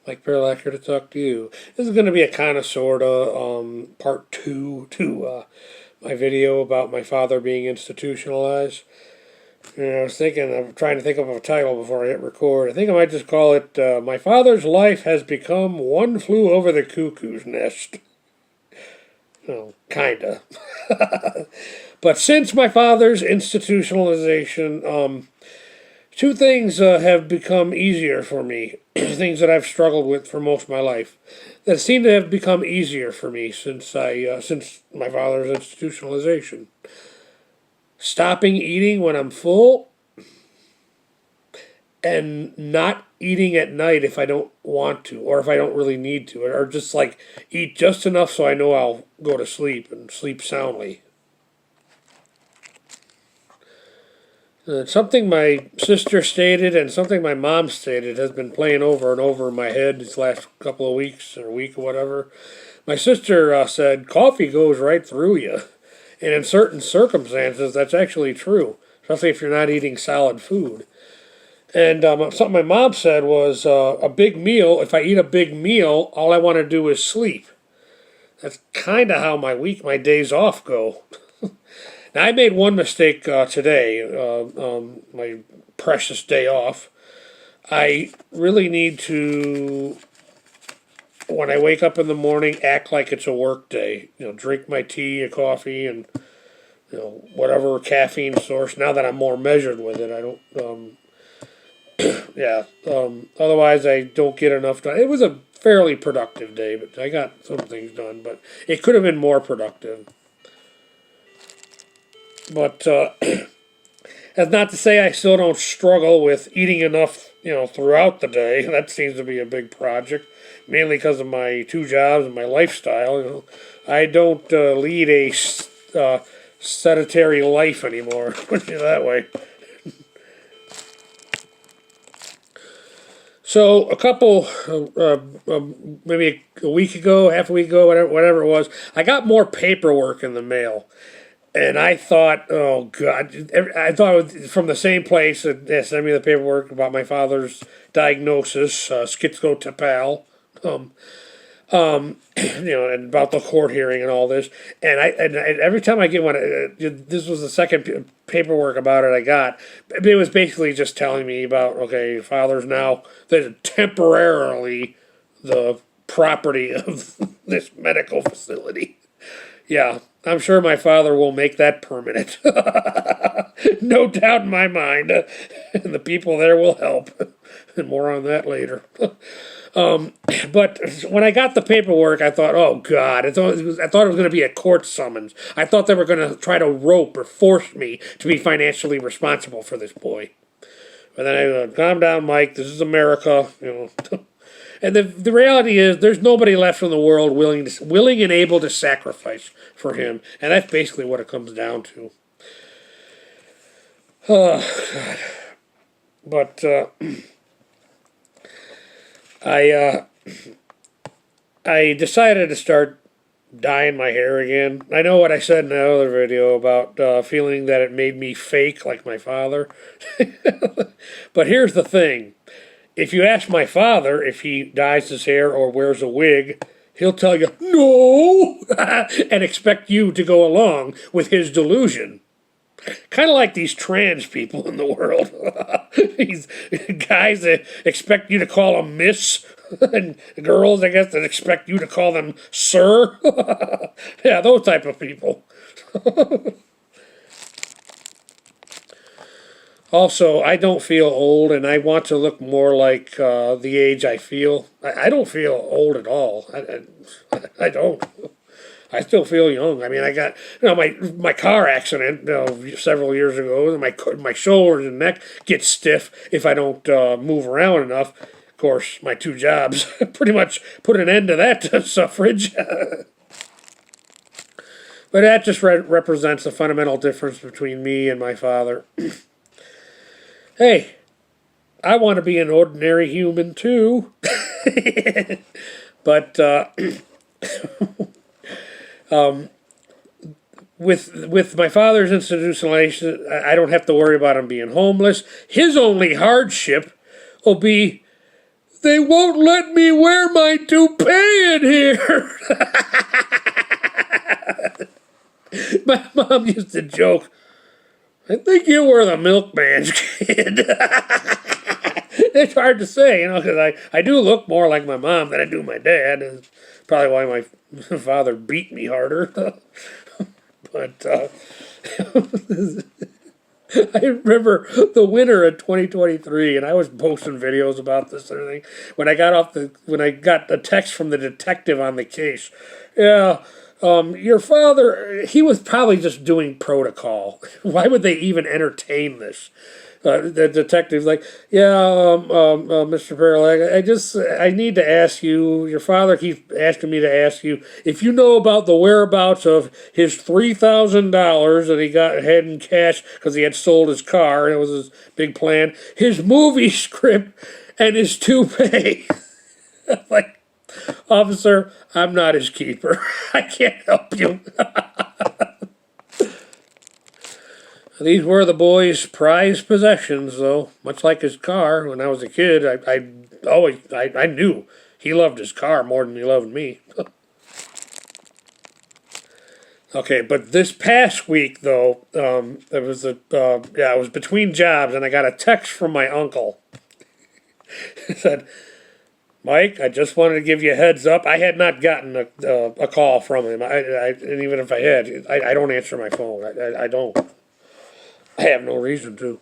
Mike Perlack here to talk to you. This is going to be a kind of sort of part two to my video about my father being institutionalized. I was I'm trying to think of a title before I hit record. I think I might just call it My Father's Life Has Become One Flew Over the Cuckoo's Nest. Oh, kinda. But since my father's institutionalization, two things have become easier for me, things that I've struggled with for most of my life, that seem to have become easier for me since my father's institutionalization. Stopping eating when I'm full, and not eating at night if I don't want to, or if I don't really need to, or just like eat just enough so I know I'll go to sleep and sleep soundly. Something my sister stated and something my mom stated has been playing over and over in my head these last couple of weeks or week or whatever. My sister said, coffee goes right through you. And in certain circumstances, that's actually true, especially if you're not eating solid food. And something my mom said was, a big meal, if I eat a big meal, all I want to do is sleep. That's kind of how my days off go. Now, I made one mistake today, my precious day off. I really need to, when I wake up in the morning, act like it's a work day. Drink my tea or coffee and, whatever caffeine source. Now that I'm more measured with it, I don't, otherwise I don't get enough done. It was a fairly productive day, but I got some things done, but it could have been more productive. But that's not to say I still don't struggle with eating enough, throughout the day. That seems to be a big project, mainly because of my two jobs and my lifestyle. I don't lead a sedentary life anymore, put it that way. So a couple, maybe a week ago, half a week ago, whatever it was, I got more paperwork in the mail. And I thought, oh, God, I thought it was from the same place that they sent me the paperwork about my father's diagnosis, schizotypal, and about the court hearing and all this. And every time I get one, this was the second paperwork about it I got. It was basically just telling me about, okay, your father's now temporarily the property of this medical facility. Yeah, I'm sure my father will make that permanent. No doubt in my mind. And the people there will help. And more on that later. But when I got the paperwork, I thought, oh, God. I thought it was going to be a court summons. I thought they were going to try to rope or force me to be financially responsible for this boy. But then I went, calm down, Mike. This is America. And the reality is, there's nobody left in the world willing and able to sacrifice for him, and that's basically what it comes down to. Oh, God. But I decided to start dyeing my hair again. I know what I said in the other video about feeling that it made me fake like my father. But here's the thing. If you ask my father if he dyes his hair or wears a wig, he'll tell you, no, and expect you to go along with his delusion. Kind of like these trans people in the world. These guys that expect you to call them miss, and girls, I guess, that expect you to call them sir. Yeah, those type of people. Also, I don't feel old, and I want to look more like the age I feel. I don't feel old at all. I don't. I still feel young. I mean, I got my car accident several years ago, and my shoulders and neck get stiff if I don't move around enough. Of course, my two jobs pretty much put an end to that suffrage. But that just represents the fundamental difference between me and my father. Hey, I want to be an ordinary human too. But with my father's institutionalization, I don't have to worry about him being homeless. His only hardship will be They won't let me wear my toupee in here. My mom used to joke, I think you were the milkman's kid. It's hard to say, because I do look more like my mom than I do my dad. It's probably why my father beat me harder. But I remember the winter of 2023, and I was posting videos about this and everything. When I got a text from the detective on the case, yeah, your father, he was probably just doing protocol. Why would they even entertain this? The detective's like, yeah, Mr. Perlag, I need to ask you, your father keeps asking me to ask you if you know about the whereabouts of his $3,000 that he had in cash because he had sold his car, and it was his big plan, his movie script, and his toupee. Like, officer, I'm not his keeper. I can't help you. These were the boy's prized possessions, though. Much like his car, when I was a kid, I knew he loved his car more than he loved me. Okay, but this past week, though, it was between jobs, and I got a text from my uncle. He said, Mike, I just wanted to give you a heads up. I had not gotten a call from him. And even if I had, I don't answer my phone. I don't. I have no reason to.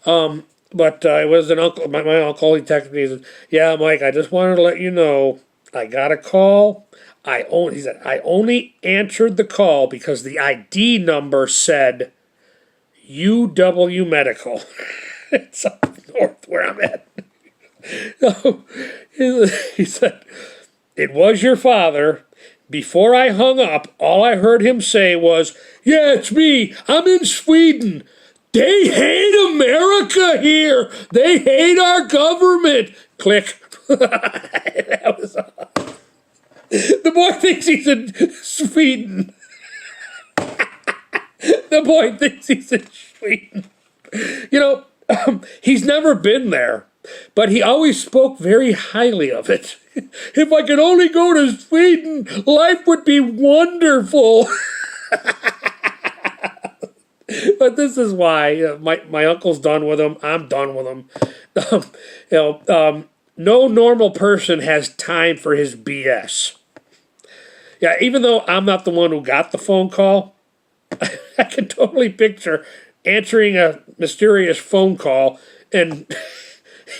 But it was an uncle, my uncle, he texted me, he said, yeah, Mike, I just wanted to let you know, I got a call. He said, I only answered the call because the ID number said UW Medical. It's up north where I'm at. He said, it was your father. Before I hung up, all I heard him say was, yeah, it's me. I'm in Sweden. They hate America here. They hate our government. Click. That was the boy thinks he's in Sweden. The boy thinks he's in Sweden. He's never been there, but he always spoke very highly of it. If I could only go to Sweden, life would be wonderful. But this is why my uncle's done with him. I'm done with him. No normal person has time for his BS. Yeah, even though I'm not the one who got the phone call, I can totally picture answering a mysterious phone call and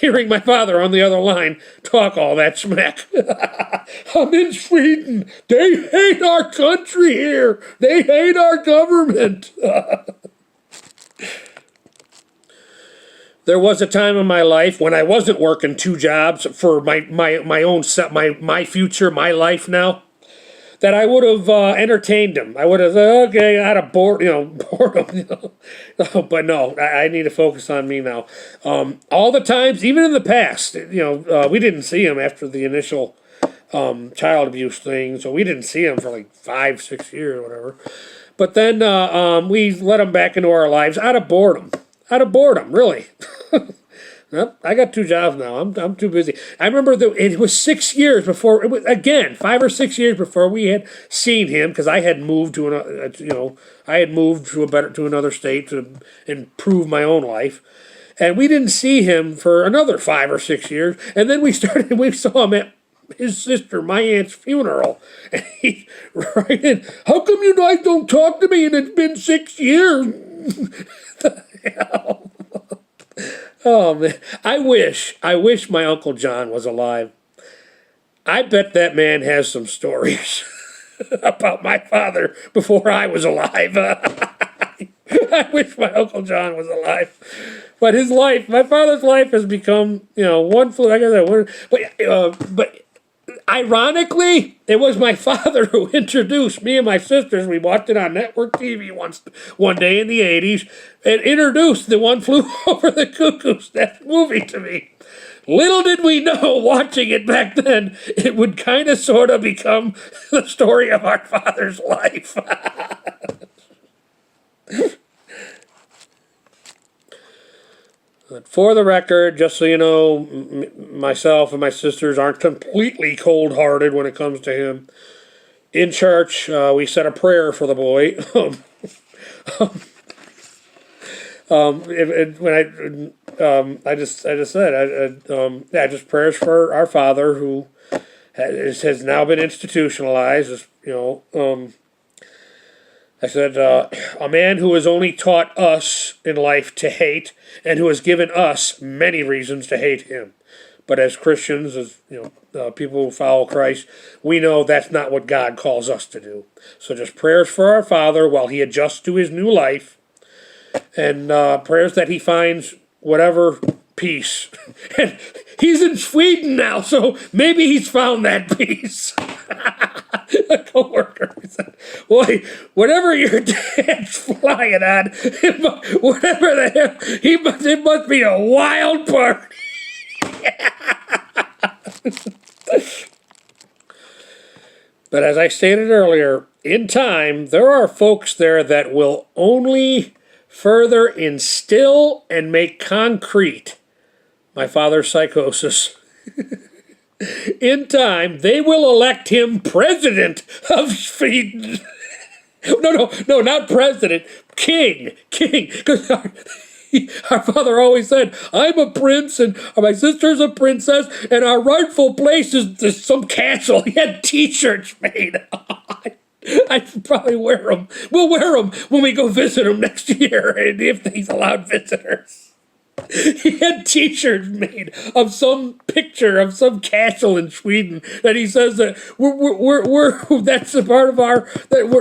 hearing my father on the other line talk all that smack. I'm in Sweden. They hate our country here. They hate our government. There was a time in my life when I wasn't working two jobs for my own set, my future, my life now, that I would have entertained him. I would have said, okay, out of boredom. But no, I need to focus on me now. All the times, even in the past, we didn't see him after the initial child abuse thing, so we didn't see him for like 5-6 years or whatever. But then we let him back into our lives out of boredom. Out of boredom, really. Nope, I got two jobs now. I'm too busy. I remember it was 6 years before. It was again 5 or 6 years before we had seen him, because I had moved to another state to improve my own life, and we didn't see him for another 5 or 6 years. And then we saw him at his sister, my aunt's funeral, and he's writing, "How come you guys don't talk to me? And it's been 6 years." The hell. Oh, man. I wish my Uncle John was alive. I bet that man has some stories about my father before I was alive. I wish my Uncle John was alive. But my father's life has become, one flu, like I said, but ironically, it was my father who introduced me and my sisters. We watched it on network TV one day in the 80s and introduced the One Flew Over the Cuckoo's Nest movie to me. Little did we know, watching it back then, it would kind of sort of become the story of our father's life. But for the record, just so you know, myself and my sisters aren't completely cold-hearted when it comes to him. In church, we said a prayer for the boy. I just said, just prayers for our father who has now been institutionalized. I said, a man who has only taught us in life to hate, and who has given us many reasons to hate him. But as Christians, as people who follow Christ, we know that's not what God calls us to do. So just prayers for our father while he adjusts to his new life, and prayers that he finds whatever peace. And he's in Sweden now, so maybe he's found that peace. A coworker said, "Boy, whatever your dad's flying on, whatever the hell, it must be a wild party." But as I stated earlier, in time, there are folks there that will only further instill and make concrete my father's psychosis. In time, they will elect him president of Sweden. No, not president. King. Because our father always said, "I'm a prince and my sister's a princess and our rightful place is some castle." He had t-shirts made. I should probably wear them. We'll wear them when we go visit him next year, and if he's allowed visitors. He had t-shirts made of some picture of some castle in Sweden that he says that we're that's a part of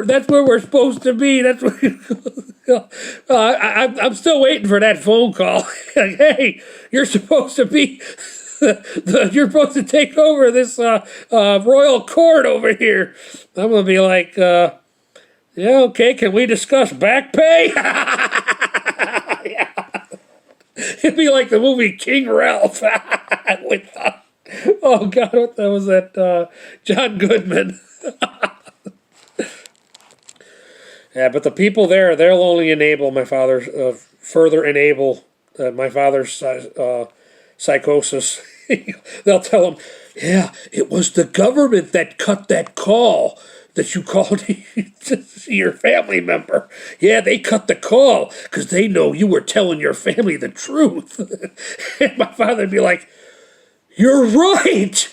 that's where we're supposed to be. That's what I'm still waiting for that phone call. Like, hey, you're supposed to be you're supposed to take over this royal court over here. I'm gonna be like, yeah, okay. Can we discuss back pay? Yeah. It'd be like the movie King Ralph with, oh God, what was that? John Goodman. Yeah, but the people there, they'll only enable my father's, further enable my father's psychosis. They'll tell him, yeah, it was the government that cut that call that you called your family member. Yeah, they cut the call because they know you were telling your family the truth. And my father would be like, "You're right.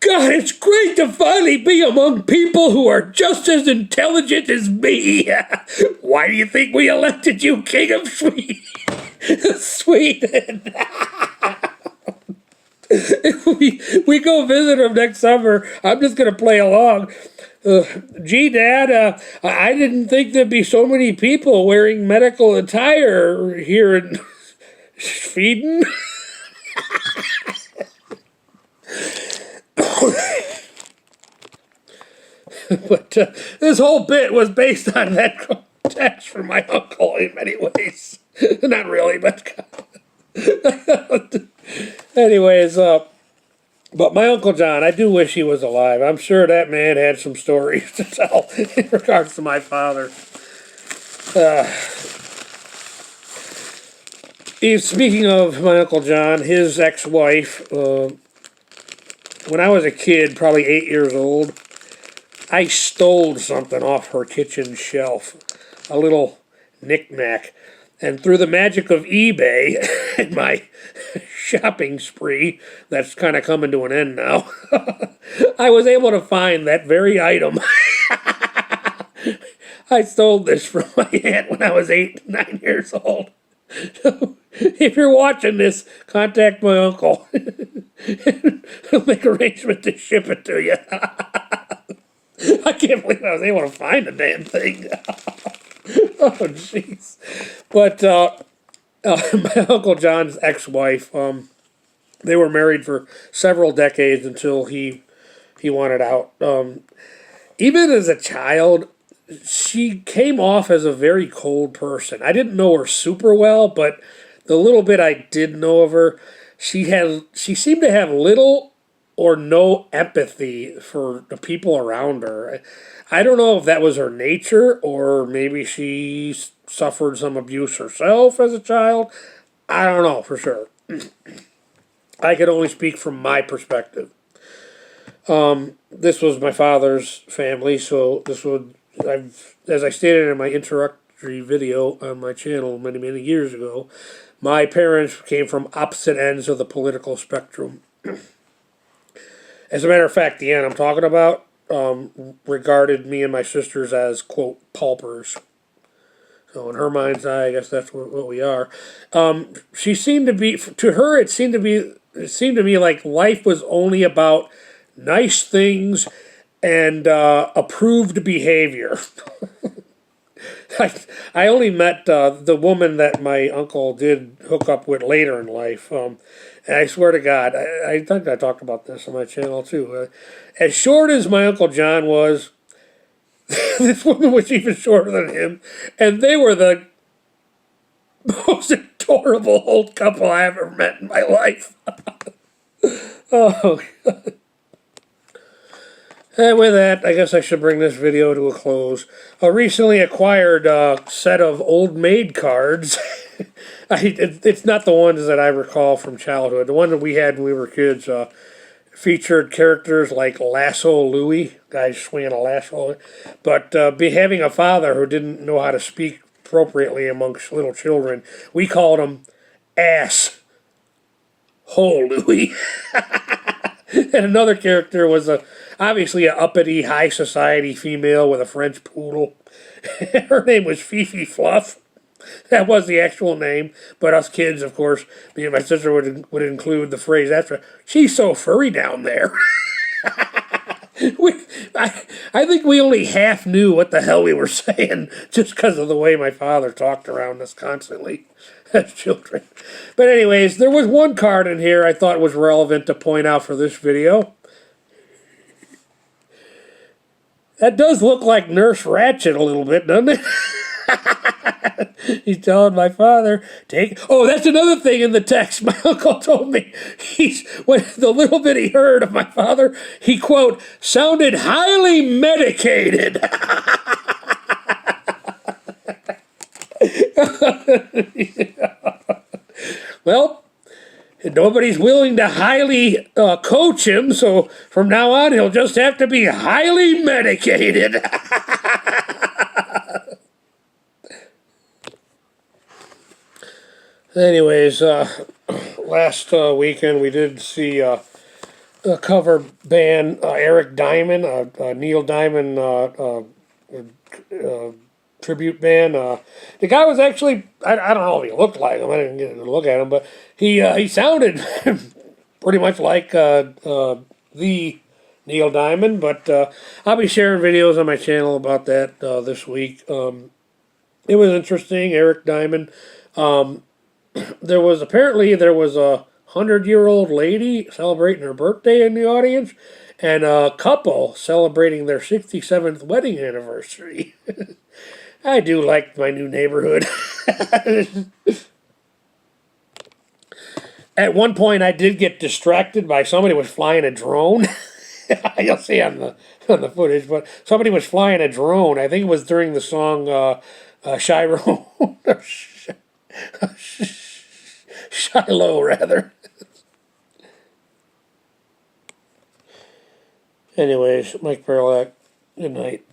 God, it's great to finally be among people who are just as intelligent as me. Why do you think we elected you King of Sweden?" Sweden. If we go visit him next summer, I'm just going to play along. Gee, Dad, I didn't think there'd be so many people wearing medical attire here in Sweden. But this whole bit was based on that text from my uncle in many ways. Not really, but anyways, but my Uncle John, I do wish he was alive. I'm sure that man had some stories to tell in regards to my father. Speaking of my Uncle John, his ex-wife, when I was a kid, probably 8 years old, I stole something off her kitchen shelf, a little knick-knack. And through the magic of eBay and my shopping spree, that's kind of coming to an end now, I was able to find that very item. I stole this from my aunt when I was 8, 9 years old. If you're watching this, contact my uncle. He'll make arrangement to ship it to you. I can't believe I was able to find the damn thing. Oh, jeez. But my Uncle John's ex-wife, they were married for several decades until he wanted out. Even as a child, she came off as a very cold person. I didn't know her super well, but the little bit I did know of her, she seemed to have little or no empathy for the people around her. I don't know if that was her nature or maybe she suffered some abuse herself as a child. I don't know for sure. I could only speak from my perspective. This was my father's family, so as I stated in my introductory video on my channel many, many years ago, my parents came from opposite ends of the political spectrum. As a matter of fact, the aunt I'm talking about regarded me and my sisters as, quote, paupers. So in her mind's eye, I guess that's what we are. She seemed to be, to her, it seemed to me like life was only about nice things and approved behavior. I only met the woman that my uncle did hook up with later in life. And I swear to God, I think I talked about this on my channel too. As short as my Uncle John was, this woman was even shorter than him. And they were the most adorable old couple I ever met in my life. Oh, God. And with that, I guess I should bring this video to a close. A recently acquired set of old maid cards. It's not the ones that I recall from childhood. The one that we had when we were kids featured characters like Lasso Louie, guys swinging a lasso, but having a father who didn't know how to speak appropriately amongst little children, we called him Ass Hole Louie. And another character was obviously an uppity, high society female with a French poodle. Her name was Fifi Fluff. That was the actual name, but us kids, of course, me and my sister would include the phrase after, she's so furry down there. I think we only half knew what the hell we were saying just because of the way my father talked around us constantly as children. But anyways, there was one card in here I thought was relevant to point out for this video. That does look like Nurse Ratched a little bit, doesn't it? He's telling my father, oh, that's another thing in the text my uncle told me. When the little bit he heard of my father, he, quote, sounded highly medicated. Well, nobody's willing to highly coach him, so from now on he'll just have to be highly medicated. Anyways, last weekend we did see a cover band, Eric Diamond, Neil Diamond tribute band. The guy was actually, I don't know if he looked like him, I didn't get to look at him, but he sounded pretty much like the Neil Diamond, but I'll be sharing videos on my channel about that this week. It was interesting, Eric Diamond. There was a 100-year-old lady celebrating her birthday in the audience, and a couple celebrating their 67th wedding anniversary. I do like my new neighborhood. At one point, I did get distracted by somebody was flying a drone. You'll see on the footage, but somebody was flying a drone. I think it was during the song Shiloh, Shiloh, rather. Anyways, Mike Perlak, good night.